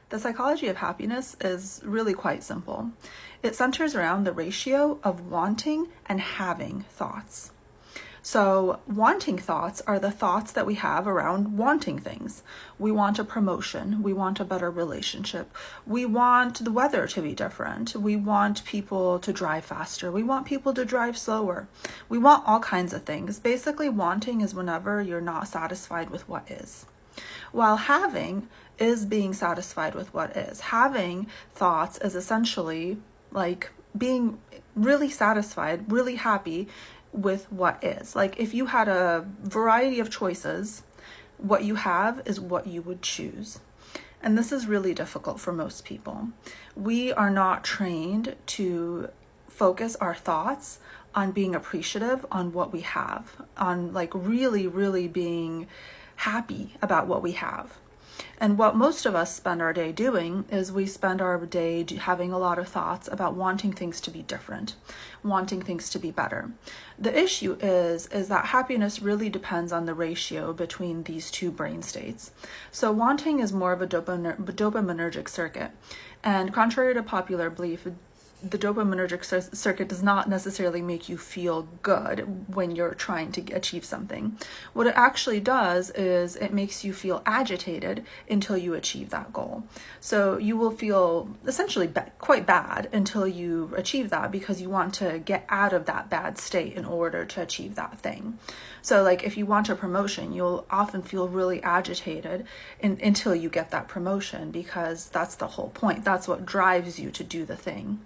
The psychology of happiness is really quite simple. It centers around the ratio of wanting and having thoughts. So wanting thoughts are the thoughts that we have around wanting things. We want a promotion. We want a better relationship. We want the weather to be different. We want people to drive faster. We want people to drive slower. We want all kinds of things. Basically, wanting is whenever you're not satisfied with what is. While having is being satisfied with what is. Having thoughts is essentially like being really satisfied, really happy with what is. Like if you had a variety of choices, what you have is what you would choose. And this is really difficult for most people. We are not trained to focus our thoughts on being appreciative on what we have, on like really, really being happy about what we have. And what most of us spend our day doing is we spend our day having a lot of thoughts about wanting things to be different, wanting things to be better. The issue is that happiness really depends on the ratio between these two brain states. So wanting is more of a dopaminergic circuit. And contrary to popular belief, the dopaminergic circuit does not necessarily make you feel good when you're trying to achieve something. What it actually does is it makes you feel agitated until you achieve that goal. So you will feel essentially quite bad until you achieve that because you want to get out of that bad state in order to achieve that thing. So like if you want a promotion, you'll often feel really agitated until you get that promotion because that's the whole point. That's what drives you to do the thing.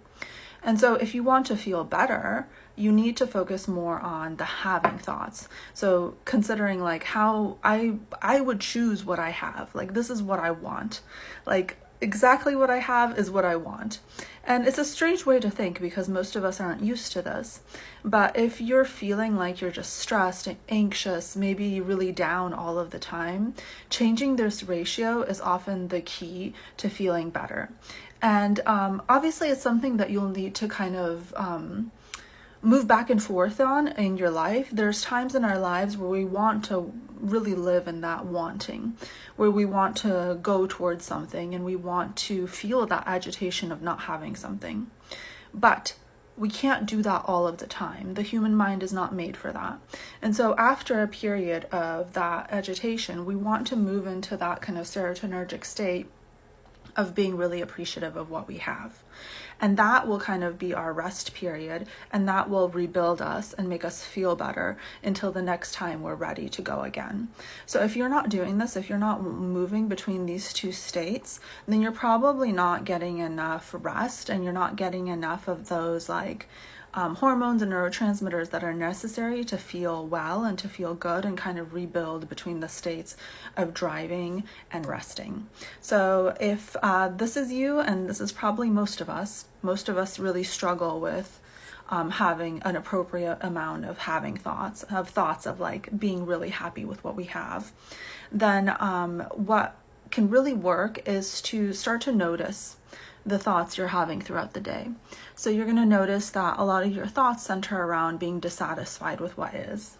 And so if you want to feel better, you need to focus more on the having thoughts. So considering like how I would choose what I have, like this is what I want, like exactly what I have is what I want. And it's a strange way to think because most of us aren't used to this. But if you're feeling like you're just stressed and anxious, maybe really down all of the time, changing this ratio is often the key to feeling better. And obviously it's something that you'll need to kind of move back and forth on in your life. There's times in our lives where we want to really live in that wanting, where we want to go towards something and we want to feel that agitation of not having something. But we can't do that all of the time. The human mind is not made for that. And so after a period of that agitation, we want to move into that kind of serotonergic state of being really appreciative of what we have. And that will kind of be our rest period, and that will rebuild us and make us feel better until the next time we're ready to go again. So if you're not doing this, if you're not moving between these two states, then you're probably not getting enough rest and you're not getting enough of those like hormones and neurotransmitters that are necessary to feel well and to feel good and kind of rebuild between the states of driving and resting. So if this is you, and this is probably most of us really struggle with having an appropriate amount of having thoughts of like being really happy with what we have, then what can really work is to start to notice the thoughts you're having throughout the day. So you're going to notice that a lot of your thoughts center around being dissatisfied with what is.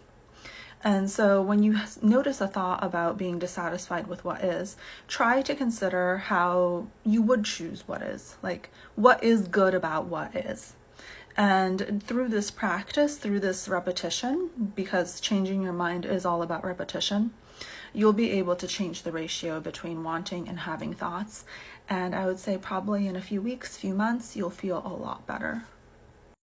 And so when you notice a thought about being dissatisfied with what is, try to consider how you would choose what is, like what is good about what is. And through this practice, through this repetition, because changing your mind is all about repetition, you'll be able to change the ratio between wanting and having thoughts. And I would say probably in a few weeks, few months, you'll feel a lot better.